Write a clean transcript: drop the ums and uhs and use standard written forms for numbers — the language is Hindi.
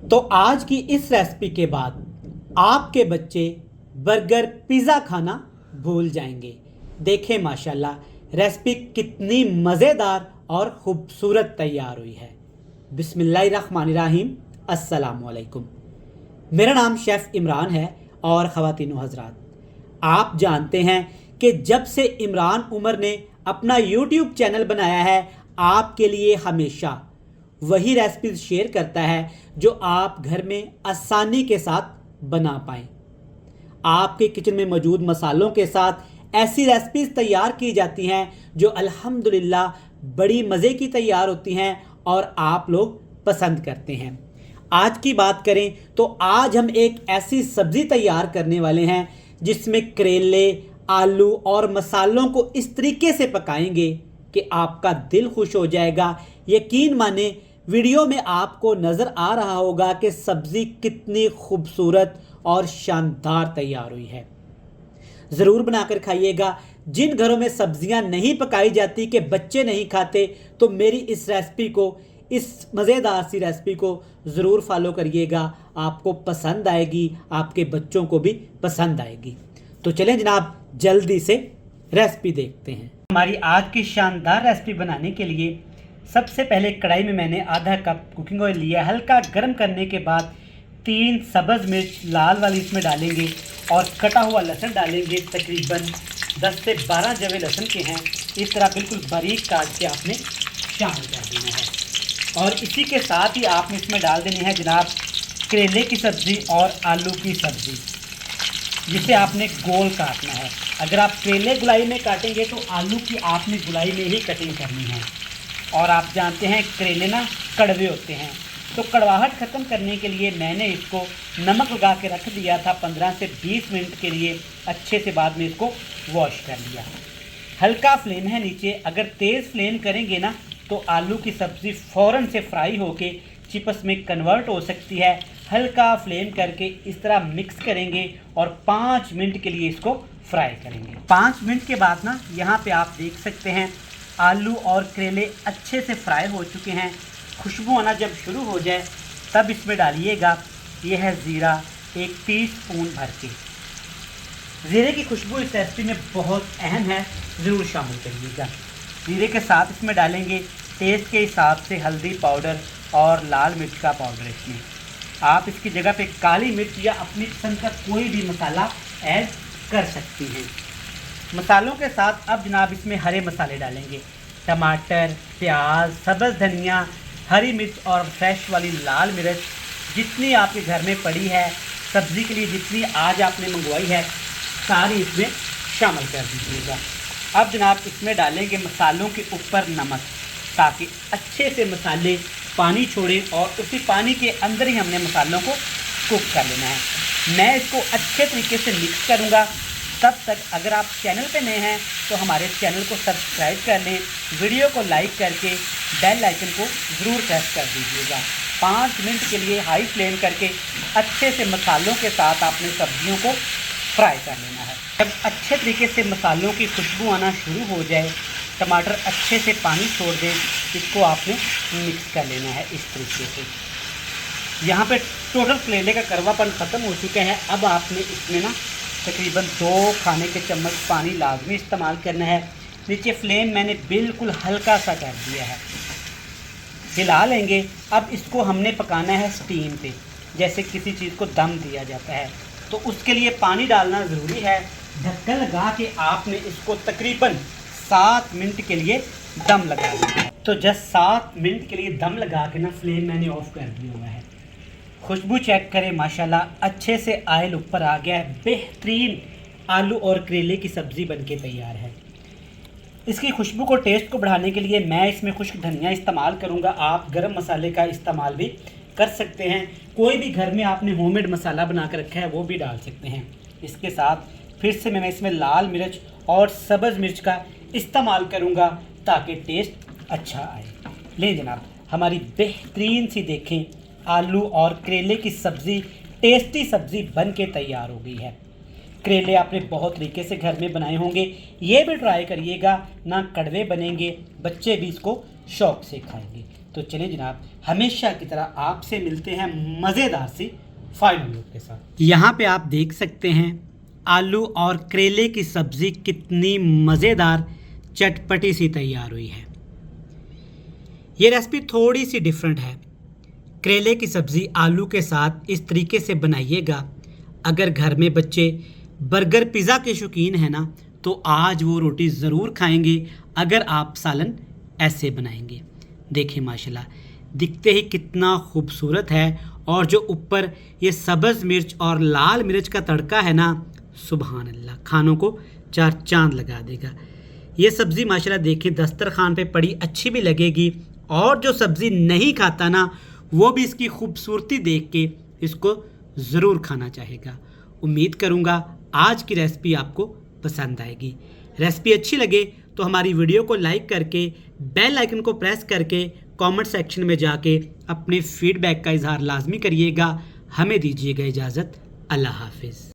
तो आज की इस रेसिपी के बाद आपके बच्चे बर्गर पिज़्ज़ा खाना भूल जाएंगे। देखें माशाल्लाह रेसिपी कितनी मज़ेदार और ख़ूबसूरत तैयार हुई है। बिस्मिल्लाहिर्रहमानिर्रहीम। अस्सलामुअलैकुम। मेरा नाम शेफ़ इमरान है और ख़वातीनो हज़रात, आप जानते हैं कि जब से इमरान उमर ने अपना यूट्यूब चैनल बनाया है, आपके लिए हमेशा वही रेसिपीज शेयर करता है जो आप घर में आसानी के साथ बना पाएं। आपके किचन में मौजूद मसालों के साथ ऐसी रेसिपीज तैयार की जाती हैं जो अल्हम्दुलिल्लाह बड़ी मज़े की तैयार होती हैं और आप लोग पसंद करते हैं। आज की बात करें तो आज हम एक ऐसी सब्ज़ी तैयार करने वाले हैं जिसमें करेले, आलू और मसालों को इस तरीके से पकाएंगे कि आपका दिल खुश हो जाएगा। यकीन माने वीडियो में आपको नज़र आ रहा होगा कि सब्ज़ी कितनी खूबसूरत और शानदार तैयार हुई है। ज़रूर बनाकर खाइएगा। जिन घरों में सब्ज़ियां नहीं पकाई जाती कि बच्चे नहीं खाते, तो मेरी इस रेसिपी को, इस मज़ेदार सी रेसिपी को ज़रूर फॉलो करिएगा। आपको पसंद आएगी, आपके बच्चों को भी पसंद आएगी। तो चलें जनाब, जल्दी से रेसिपी देखते हैं। हमारी आज की शानदार रेसिपी बनाने के लिए सबसे पहले कढ़ाई में मैंने आधा कप कुकिंग ऑयल लिया। हल्का गर्म करने के बाद 3 सब्ज़ मिर्च लाल वाली इसमें डालेंगे और कटा हुआ लहसुन डालेंगे। तकरीबन 10 से 12 जवे लहसुन के हैं, इस तरह बिल्कुल बारीक काट के आपने शामिल कर देना है। और इसी के साथ ही आपने इसमें डाल देनी है जनाब करेले की सब्ज़ी और आलू की सब्ज़ी, जिसे आपने गोल काटना है। अगर आप करेले गुलाई में काटेंगे तो आलू की आपने गुलाई में ही कटिंग करनी है। और आप जानते हैं करेले ना कड़वे होते हैं, तो कड़वाहट ख़त्म करने के लिए मैंने इसको नमक लगा के रख दिया था 15 से 20 मिनट के लिए। अच्छे से बाद में इसको वॉश कर लिया। हल्का फ्लेम है नीचे। अगर तेज़ फ्लेम करेंगे ना तो आलू की सब्ज़ी फ़ौरन से फ्राई होके चिप्स में कन्वर्ट हो सकती है। हल्का फ्लेम करके इस तरह मिक्स करेंगे और 5 मिनट के लिए इसको फ्राई करेंगे। 5 मिनट के बाद ना यहाँ पे आप देख सकते हैं आलू और करेले अच्छे से फ्राई हो चुके हैं। खुशबू आना जब शुरू हो जाए तब इसमें डालिएगा, ये है ज़ीरा 1 टीस्पून भर के। ज़ीरे की खुशबू इस रेसिपी में बहुत अहम है, ज़रूर शामिल करिएगा। ज़ीरे के साथ इसमें डालेंगे टेस्ट के हिसाब से हल्दी पाउडर और लाल मिर्च का पाउडर। इसमें आप इसकी जगह पे काली मिर्च या अपनी पसंद का कोई भी मसाला ऐड कर सकती हैं। मसालों के साथ अब जनाब इसमें हरे मसाले डालेंगे। टमाटर, प्याज, सब्ज़ धनिया, हरी मिर्च और फ्रेश वाली लाल मिर्च जितनी आपके घर में पड़ी है सब्ज़ी के लिए, जितनी आज आपने मंगवाई है, सारी इसमें शामिल कर दीजिएगा। अब जनाब इसमें डालेंगे मसालों के ऊपर नमक, ताकि अच्छे से मसाले पानी छोड़ें और उसी पानी के अंदर ही हमने मसालों को कुक कर लेना है। मैं इसको अच्छे तरीके से मिक्स करूँगा। तब तक अगर आप चैनल पे नए हैं तो हमारे चैनल को सब्सक्राइब कर लें, वीडियो को लाइक करके बेल आइकन को ज़रूर प्रेस कर दीजिएगा। 5 मिनट के लिए हाई फ्लेम करके अच्छे से मसालों के साथ आपने सब्जियों को फ्राई कर लेना है। जब अच्छे तरीके से मसालों की खुशबू आना शुरू हो जाए, टमाटर अच्छे से पानी छोड़ दें, इसको आपने मिक्स कर लेना है इस तरीके से। यहाँ पे टोटल करेले का कड़वापन ख़त्म हो चुका है। अब आपने इसमें ना तकरीबन 2 खाने के चम्मच पानी लाजमी इस्तेमाल करना है। नीचे फ्लेम मैंने बिल्कुल हल्का सा कर दिया है, हिला लेंगे। अब इसको हमने पकाना है स्टीम पे, जैसे किसी चीज़ को दम दिया जाता है, तो उसके लिए पानी डालना ज़रूरी है। ढक्कन लगा के आपने इसको तकरीबन 7 मिनट के लिए दम लगा दिया। तो जस्ट 7 मिनट के लिए दम लगा के ना फ्लेम मैंने ऑफ कर दिया हुआ है। खुशबू चेक करें, माशाल्लाह अच्छे से ऑयल ऊपर आ गया है। बेहतरीन आलू और करेले की सब्ज़ी बनके तैयार है। इसकी खुशबू को, टेस्ट को बढ़ाने के लिए मैं इसमें खुश्क धनिया इस्तेमाल करूंगा। आप गरम मसाले का इस्तेमाल भी कर सकते हैं। कोई भी घर में आपने होममेड मसाला बना कर रखा है वो भी डाल सकते हैं। इसके साथ फिर से मैं इसमें लाल मिर्च और सब्ज़ मिर्च का इस्तेमाल करूँगा ताकि टेस्ट अच्छा आए। ले जनाब, हमारी बेहतरीन सी देखें आलू और करेले की सब्ज़ी, टेस्टी सब्ज़ी बन के तैयार हो गई है। करेले आपने बहुत तरीके से घर में बनाए होंगे, ये भी ट्राई करिएगा, ना कड़वे बनेंगे, बच्चे भी इसको शौक़ से खाएंगे। तो चलें जनाब, हमेशा की तरह आपसे मिलते हैं मज़ेदार सी फाइनल लुक के साथ। यहाँ पे आप देख सकते हैं आलू और करेले की सब्ज़ी कितनी मज़ेदार चटपटी सी तैयार हुई है। ये रेसिपी थोड़ी सी डिफरेंट है। करेले की सब्ज़ी आलू के साथ इस तरीके से बनाइएगा, अगर घर में बच्चे बर्गर पिज़्ज़ा के शौकीन हैं ना, तो आज वो रोटी ज़रूर खाएंगे अगर आप सालन ऐसे बनाएंगे। देखिए माशाल्लाह, दिखते ही कितना खूबसूरत है, और जो ऊपर ये सब्ज़ मिर्च और लाल मिर्च का तड़का है ना, सुभान अल्लाह, खानों को चार चांद लगा देगा। ये सब्ज़ी माशाल्लाह देखिए दस्तरखान पे पड़ी अच्छी भी लगेगी, और जो सब्ज़ी नहीं खाता ना, वो भी इसकी खूबसूरती देख के इसको ज़रूर खाना चाहेगा। उम्मीद करूँगा आज की रेसिपी आपको पसंद आएगी। रेसिपी अच्छी लगे तो हमारी वीडियो को लाइक करके बेल आइकन को प्रेस करके कमेंट सेक्शन में जाके अपने फीडबैक का इजहार लाजमी करिएगा। हमें दीजिएगा इजाज़त। अल्लाह हाफिज़।